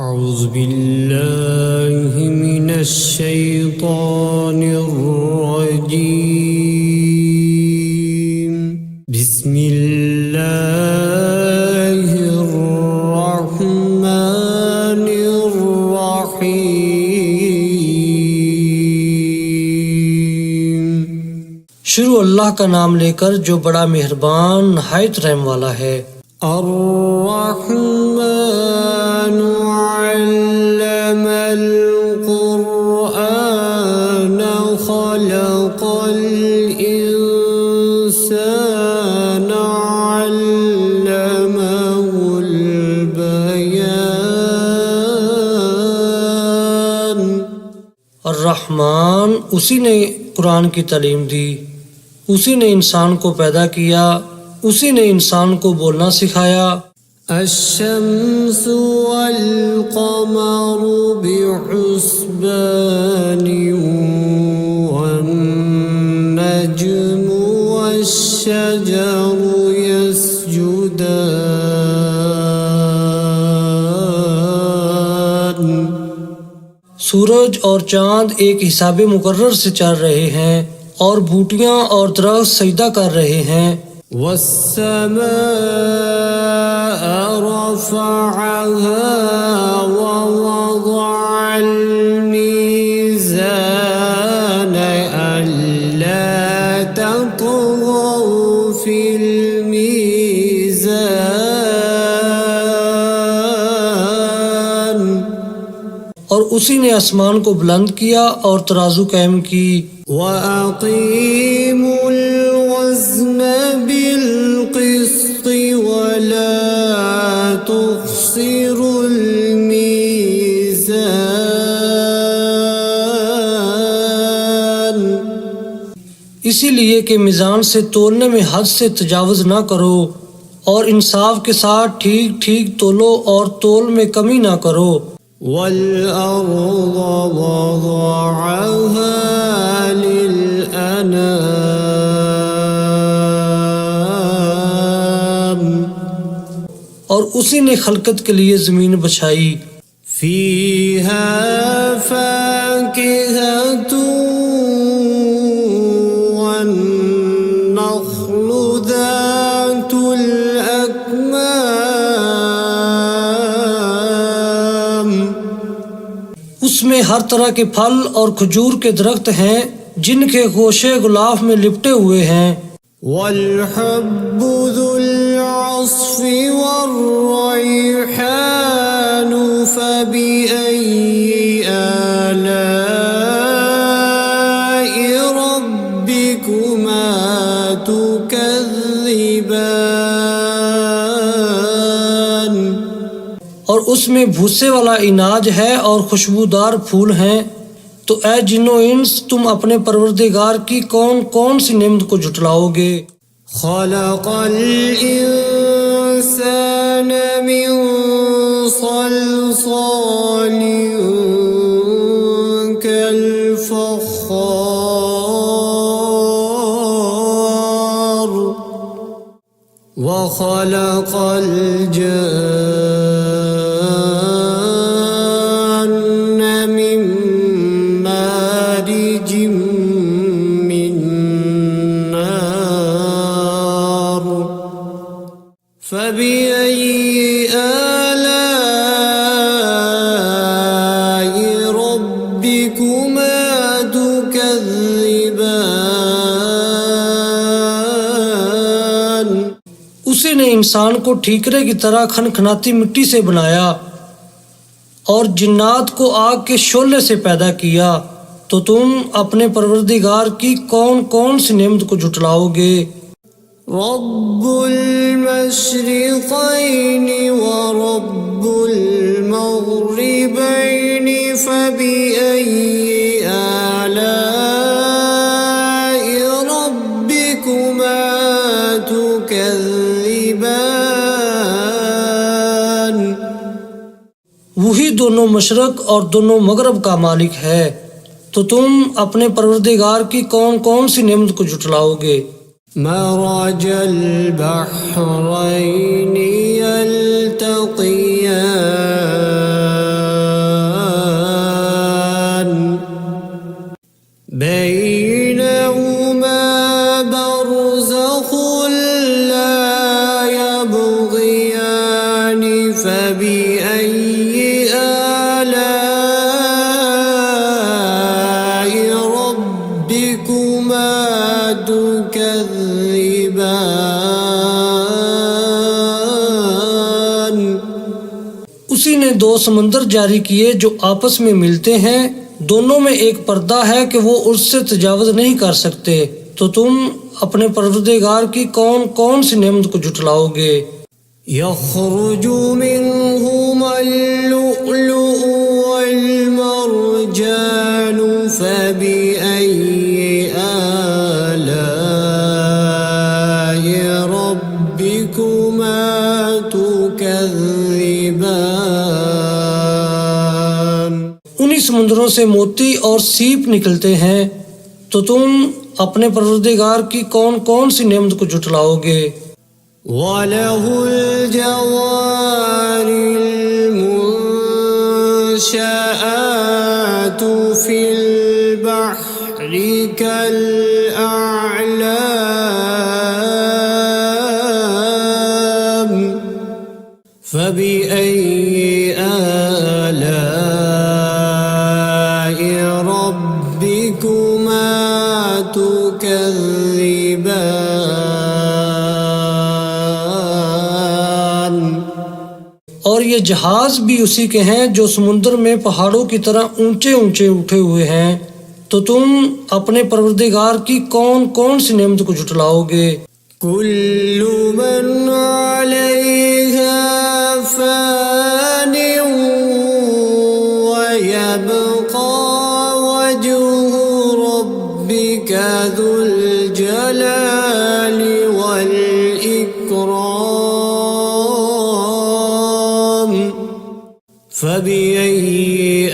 أعوذ बिल्लाहि मिनश शैतानिर रजीम बिस्मिल्लाहिर रहमानिर रहीम। शुरू अल्लाह का नाम लेकर जो बड़ा मेहरबान नहायत रहम वाला है। अर्रहमानु अल्लमल कुरआन खलक़ल इंसान अल्लमहुल बयान। अर्रहमान उसी ने कुरान की तालीम दी, उसी ने इंसान को पैदा किया, उसी ने इंसान को बोलना सिखाया। अश्शम्सु वल क़मरु बिहुस्बानि वन नज्मु वश्शजरु यस्जुदान। सूरज और चांद एक हिसाबे मुकर्रर से चल रहे हैं और बूटियां और दरख्त सजदा कर रहे हैं। वस्समाअ रफ़अहा ववضअल मीज़ान अल्ला ततग़ौ फ़िल मीज़ान। और उसी ने आसमान को बुलंद किया और तराजू कायम की। वअक़ीमुल वज़्न बिलक़िस्ति वला तुख़्सिरुल मीज़ान। इसीलिए कि मिजान से तोलने में हद से तजावुज़ ना करो और इंसाफ के साथ ठीक ठीक तोलो और तोल में कमी ना करो। वल्अर्ज़ वज़अहा लिलअनाम। और उसी ने खलकत के लिए ज़मीन बछाई। फ़ीहा फ़ाकिहतु वन्नख़्लु ज़ातुल अकमाम। उसमें हर तरह के फल और खजूर के दरख्त हैं जिनके गोशे गुलाफ में लिपटे हुए हैं। वल्हब्बु ज़ुल अस्फ़ि वर्रैहानु फ़बिअय्यि आलाइ रब्बिकुमा तुकज़्ज़िबान। और उसमें भूसे वाला इनाज है और खुशबूदार फूल हैं। तो ऐ जिन्नो इंस, तुम अपने परवरदिगार की कौन कौन सी नेमत को झुटलाओगे। खलक़ल इंसान मिन सल्सालिन कल फ़ख़्ख़ार व खलक़ल जन्न मिन मारिजिम मिन नार फ़बिअय्यि आलाइ रब्बिकुमा तुकज़्ज़िबान। उसी ने इंसान को ठीकरे की तरह खनखनाती मिट्टी से बनाया और जिन्नात को आग के शोले से पैदा किया। तो तुम अपने परवरदिगार की कौन कौन सी नेमत को झुटलाओगे। रब्बुल मशरिक़ैनि व रब्बुल मग़रिबैनि फ़बिअय्यि आलाइ रब्बिकुमा तुकज़्ज़िबान। वही दोनों मशरक और दोनों मगरब का मालिक है। तो तुम अपने परवरदिगार की कौन कौन सी नेमत को झुटलाओगे। मरजल बहरैनि यल्तक़ियान। दो समंदर जारी किए जो आपस में मिलते हैं, दोनों में एक पर्दा है कि वो उससे तजावुज़ नहीं कर सकते, तो तुम अपने परवरदिगार की कौन कौन सी नेमत को जुटलाओगे। يخرج منهما اللؤلؤ والمرجان فبأي آلاء ربكما تكذبان। उन्हीं समुद्रों से मोती और सीप निकलते हैं, तो तुम अपने परवरदिगार की कौन कौन सी नेमत को जुटलाओगे। وله الجوار المنشآت في البحر كالأعلام فبأي آلاء ربكما تكذبان। और ये जहाज भी उसी के हैं जो समुद्र में पहाड़ों की तरह ऊंचे ऊंचे उठे हुए हैं, तो तुम अपने परवरदिगार की कौन कौन सी नेमत को जुटलाओगे। كل من عليها فان ويبقى وجه ربك ذو الجلال والإكرام فبأي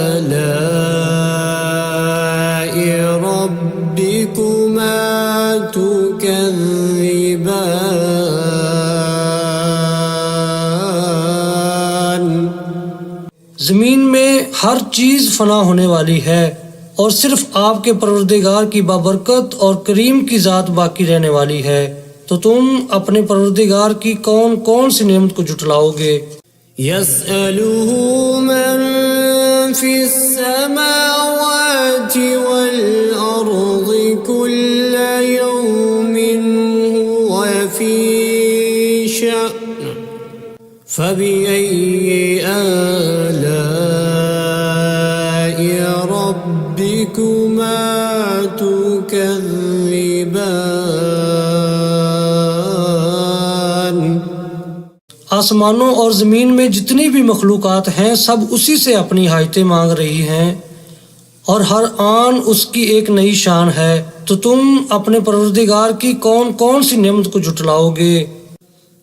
آلاء ربكما تكذبان। जमीन में हर चीज फना होने वाली है और सिर्फ आपके परवरदिगार की बाबरकत और करीम की जात बाकी रहने वाली है, तो तुम अपने परवरदिगार की कौन कौन सी नेमत को जुटलाओगे। يسأله من في السماوات والأرض كل يوم هو في شأن فبأي آلاء ربكما تكذبان। आसमानों और ज़मीन में जितनी भी मखलूक़ात हैं सब उसी से अपनी हाजतें मांग रही हैं और हर आन उसकी एक नई शान है, तो तुम अपने परवरदिगार की कौन कौन सी नेमत को जुटलाओगे।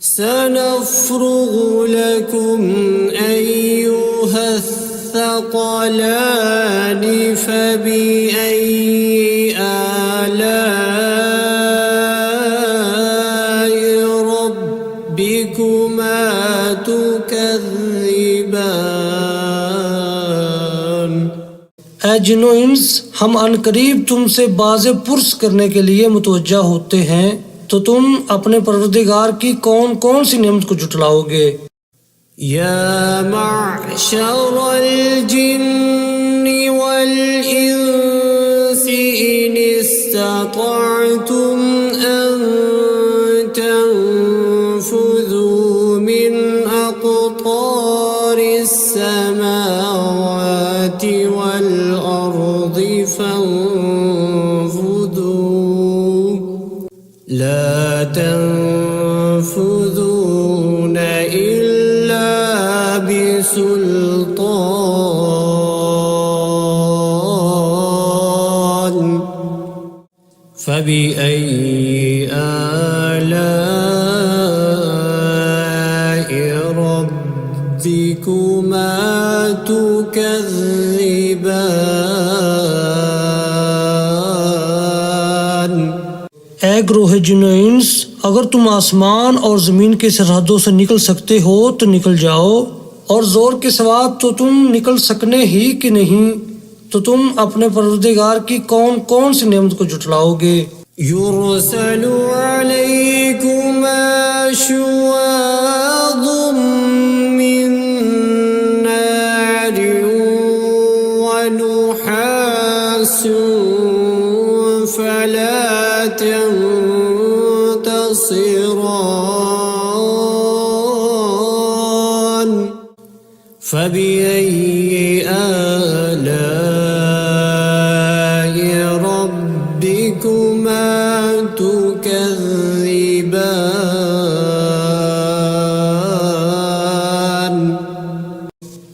سنفرغ لكم أيها الثقلان فبأي آلاء ربكما تكذبان। ऐ जिन्नो इंस, हम अनकरीब तुमसे बाज़े पुरस करने के लिए मुतवज्जा होते हैं, तो तुम अपने परवरदिगार की कौन कौन सी नेमत को जुटलाओगे। يا معشر الجن والإنس إن استطعتم أن تنفذوا من أقطار السماوات والأرض فانفذوا لا تنفذون إلا بسلطان فبأي آلاء ربكما تكذبان। ऐ ग्रोह जिन्नो इंस, अगर तुम आसमान और ज़मीन के सरहदों से निकल सकते हो तो निकल जाओ, और ज़ोर के सिवा तो तुम निकल सकने ही कि नहीं, तो तुम अपने परवरदिगार की कौन कौन सी नेमत को जुटलाओगे। يرسل عليكما شواظ من نار ونحاس فلا تنتصران فبأي آلاء ربكما تكذبان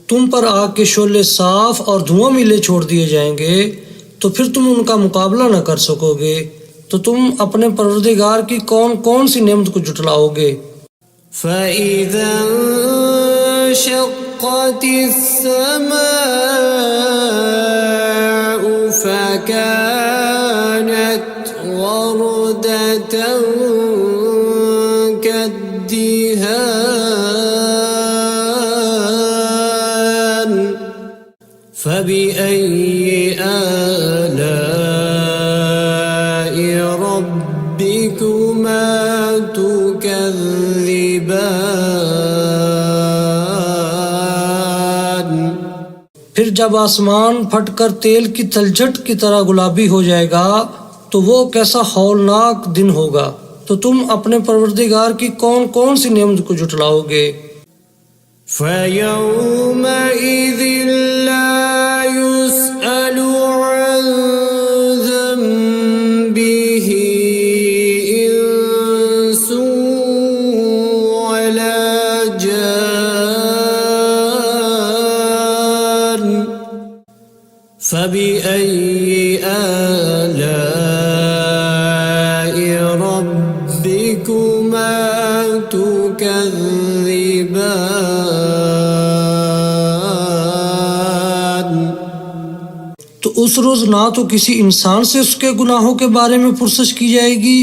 तुम पर आग के शोले साफ और धुआं मिले छोड़ दिए जाएंगे तो फिर तुम उनका मुकाबला न कर सकोगे। तो तुम अपने परवरदिगार की कौन कौन सी नेमत को जुटलाओगे। فإذا انشقت السماء فكانت وردة كالدهان فبأي آلاء ربكما تكذبان फिर जब आसमान फटकर तेल की तलछट की तरह गुलाबी हो जाएगा तो वो कैसा हौलनाक दिन होगा। तो तुम अपने परवरदिगार की कौन कौन सी नेमत को जुटलाओगे। فيومئذ لا يسأل عن ذنبه إنس ولا جان فبأي آلاء ربكما تكذبان तो उस रोज ना तो किसी इंसान से उसके गुनाहों के बारे में पुरसश की जाएगी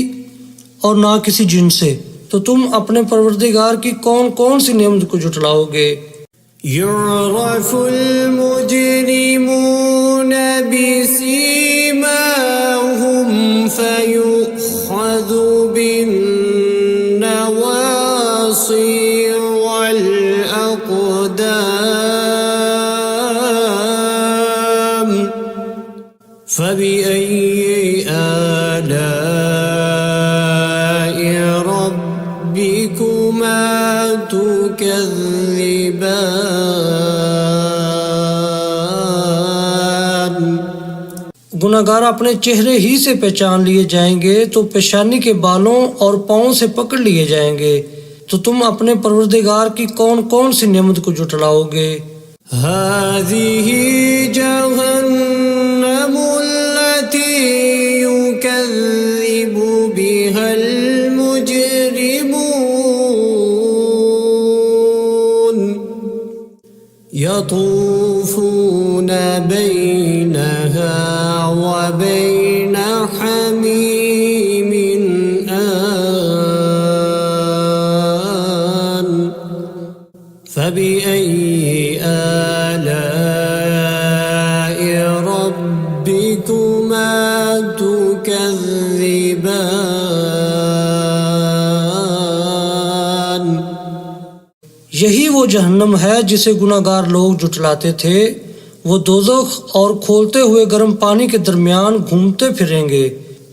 और ना किसी जिन से। तो तुम अपने परवरदिगार की कौन कौन सी नेमत को जुटलाओगे। يعرف المجرمون بسيماهم فيؤخذ بالنواصي والأقدام فبأي آلاء ربكما تكذبان गुनाहगार अपने चेहरे ही से पहचान लिए जाएंगे तो पेशानी के बालों और पाँव से पकड़ लिए जाएंगे। तो तुम अपने परवरदिगार की कौन कौन सी नेमत को जुटलाओगे। هذه جهنم التي يكذب بها المجرمون يطوفون بينها وبين حميم آن فبأي آلاء ربكما تكذبان यही वो जहन्नम है जिसे गुनाहगार लोग जुटलाते थे। वो दोज़ख और खोलते हुए गर्म पानी के दरमियान घूमते फिरेंगे।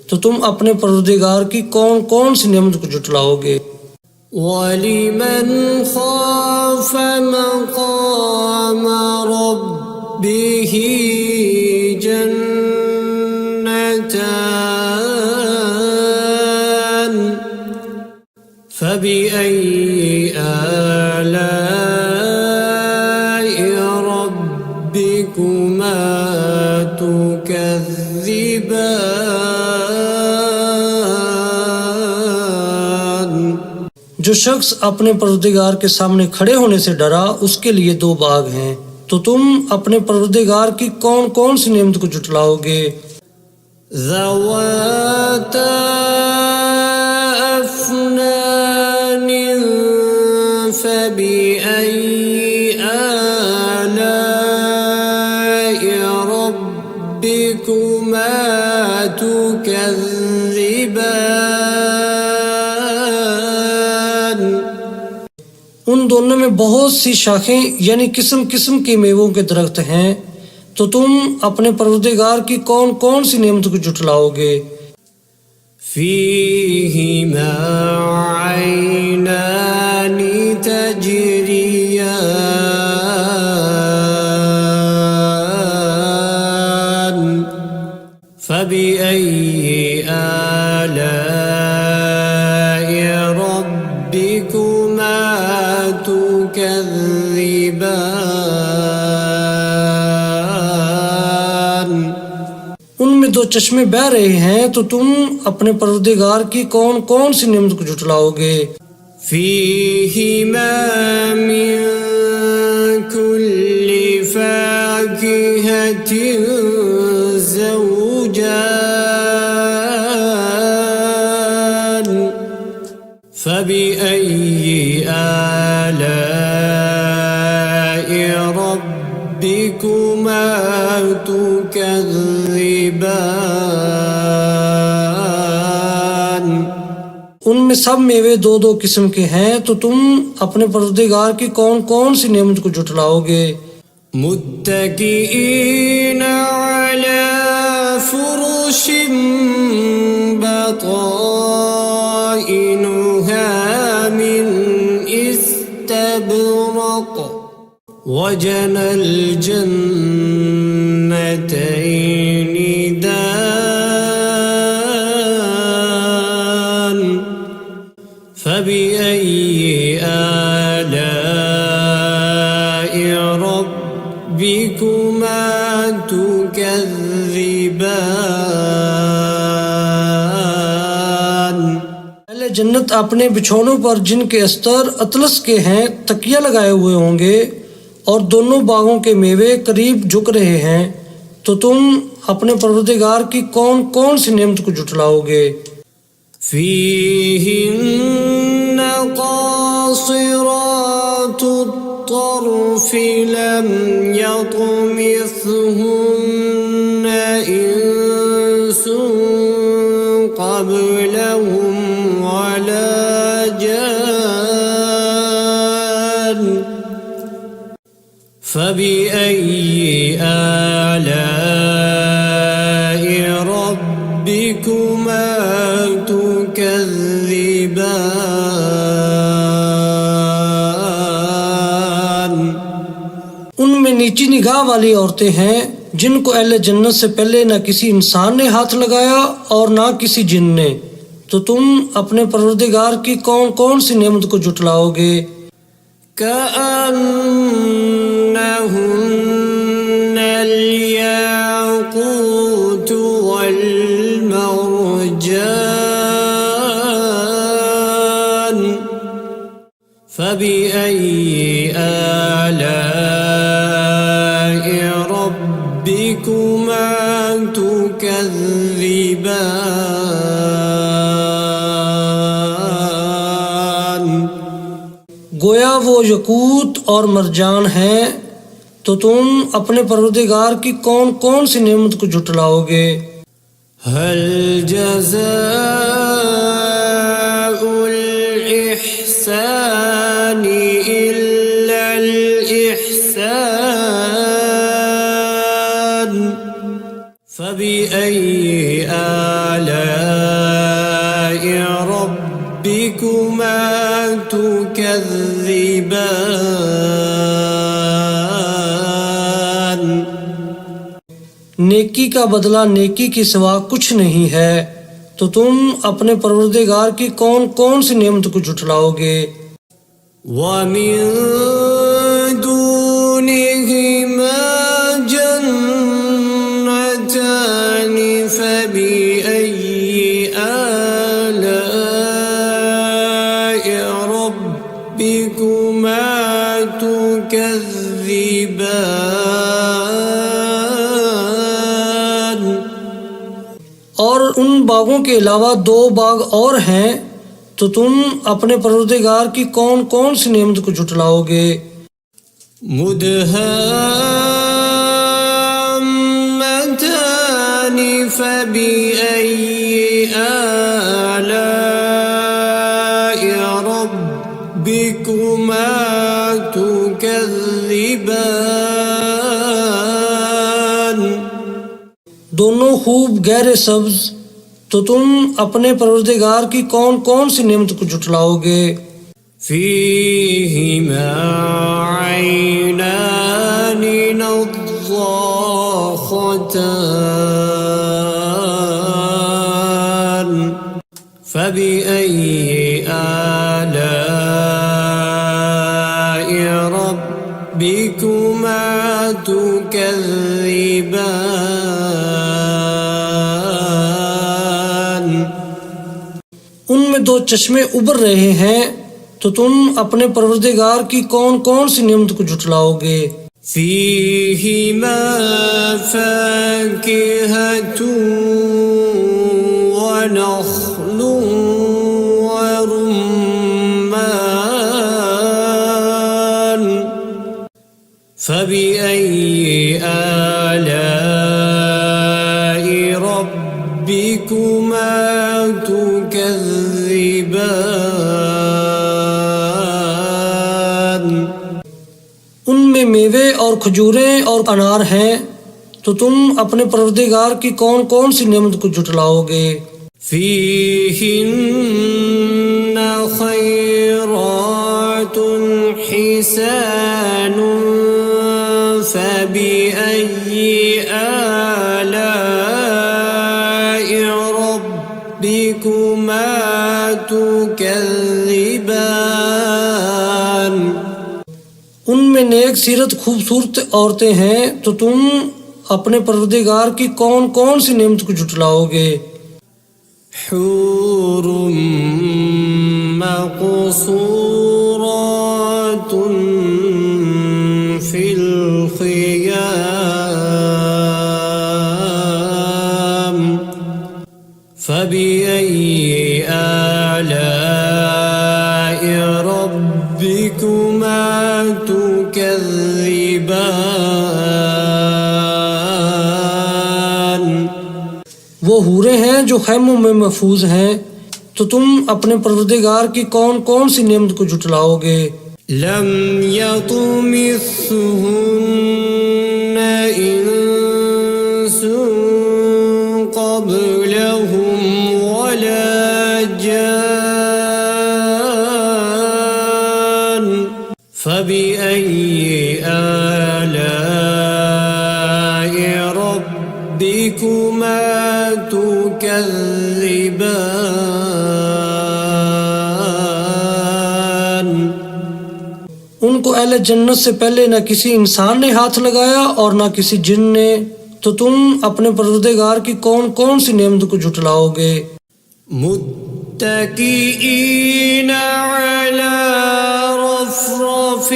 तो तुम अपने परवरदिगार की कौन कौन सी नेमत को जुटलाओगे। ولمن خاف مقام ربه جنتان فبأي آلاء ربكما تكذبان जो शख्स अपने परवरदिगार के सामने खड़े होने से डरा उसके लिए दो बाग हैं। तो तुम अपने परवरदिगार की कौन कौन सी नेमत को जुटलाओगे। ذواتا أفنان فبأي آلاء ربكما تكذبان उन दोनों में बहुत सी शाखें यानी किस्म किस्म के मेवों के दरख्त हैं। तो तुम अपने परवरदिगार की कौन कौन सी नेमत को जुटलाओगे। فيهما عينان تجريان فبأي آلاء ربكما تكذبان। उनमें दो चश्मे बह रहे हैं तो तुम अपने परवरदिगार की कौन कौन सी नेमत को झुटलाओगे। فيهما من كل فاكهة زوجان فبأي آلاء ربكما تكذبان। उनमें सब मेवे दो दो किस्म के हैं तो तुम अपने परवरदिगार की कौन कौन सी नेमत को झुटलाओगे। मुत्तकीईन अला फुरुश बताइनुहा मिन इस्तबरक वजनल जन्नतैनि दान फबिअय्यि आलाइ रब्बिकुमा तुकज़्ज़िबान। पहले जन्नत अपने बिछौनों पर जिनके अस्तर अतलस के हैं तकिया लगाए हुए होंगे और दोनों बागों के मेवे करीब झुक रहे हैं तो तुम अपने परवरदिगार की कौन कौन सी नेमत को झुटलाओगे। فيهن قاصرات الطرف لم يطمثهن إنس قبلهم ولا جان فبأي آلاء ربكما तुकज़्ज़िबान। उनमें नीची निगाह वाली औरतें हैं जिनको अहले जन्नत से पहले न किसी इंसान ने हाथ लगाया और न किसी जिन ने तो तुम अपने परवरदिगार की कौन कौन सी नेमत को झुटलाओगे। कअन्नहुन्न الياقوت والمرجان فبأي آلاء ربكما تكذبان। गोया वो यकूत और मरजान हैं तो तुम अपने परवरदिगार की कौन कौन सी नेमत को झुटलाओगे। हल जज़ाउल इहसानी इल्लल इहसान फबिअय्यि आलाइ रब्बिकुमा तुकज़्ज़िबान। नेकी का बदला नेकी के सिवा कुछ नहीं है तो तुम अपने परवरदिगार की कौन कौन सी नेमत को झुटलाओगे। वमिन दूनिहिमा जन्नतानि फबिअय्यि आलाइ रब्बिकुमा तुकज़्ज़िबान। और उन बागों के अलावा दो बाग और हैं तो तुम अपने परवरदिगार की कौन कौन सी नेमत को झुटलाओगे। मुदहाम्मतानि फबिअय्यि आलाइ रब्बिकुमा तुकज़्ज़िबान। दोनों खूब गहरे सब्ज तो तुम अपने परवरदिगार की कौन कौन सी नेमत को झुटलाओगे। फीहिमा ऐनानि नज़्ज़ाख़तान فبأي آلاء ربكما تكذبان उनमें दो चश्मे उबर रहे हैं, तो तुम अपने परवरदिगार की कौन कौन सी नेमत को झुटलाओगे। فيهما فاكهة ونخل ورمان فبأي آلاء ربكما تكذبان उनमें मेवे और खजूरें और अनार हैं, तो तुम अपने परवरदिगार की कौन कौन सी नेमत को झुटलाओगे। فيهن خيرات حسان فبأي آلاء ربكما تكذبان उनमें नेक सीरत खूबसूरत औरतें हैं, तो तुम अपने परवरदिगार की कौन कौन सी नेमत को झुटलाओगे। حور مقصورات في الخيام فبأي آلاء ربكما تكذبان वो हूरें हैं जो खैमों में महफूज हैं, तो तुम अपने परवरदिगार की कौन कौन सी नेमत को झुटलाओगे। لم يطمثهن إنس قبلهم ولا جان فبأي آلاء ربكما تكذبان उनको अहले जन्नत से पहले न किसी इंसान ने हाथ लगाया और न किसी जिन ने, तो तुम अपने परवरदिगार की कौन कौन सी नेमत को झुटलाओगे। متكئين على رفرف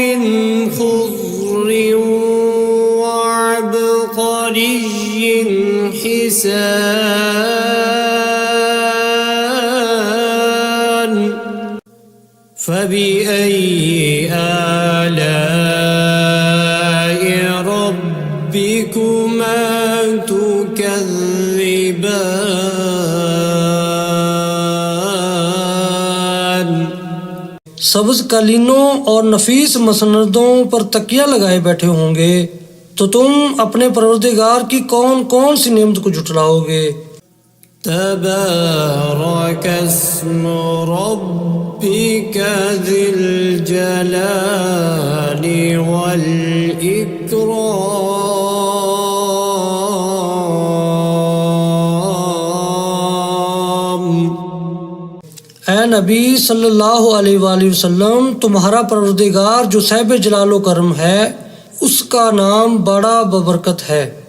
خضر وعبقري حسان فبأي آلاء ربكما تكذبان सब्ज कालीनों और नफीस मसनदों पर तकिया लगाए बैठे होंगे, तो तुम अपने परवरदिगार की कौन कौन सी नेमत को झुटलाओगे। تبارك اسم ربك ذي الجلال والإكرام ऐ नबी सल्लल्लाहु अलैहि वसल्लम, तुम्हारा परवरदिगार जो साहिब जलालो करम है, उसका नाम बड़ा बबरकत है।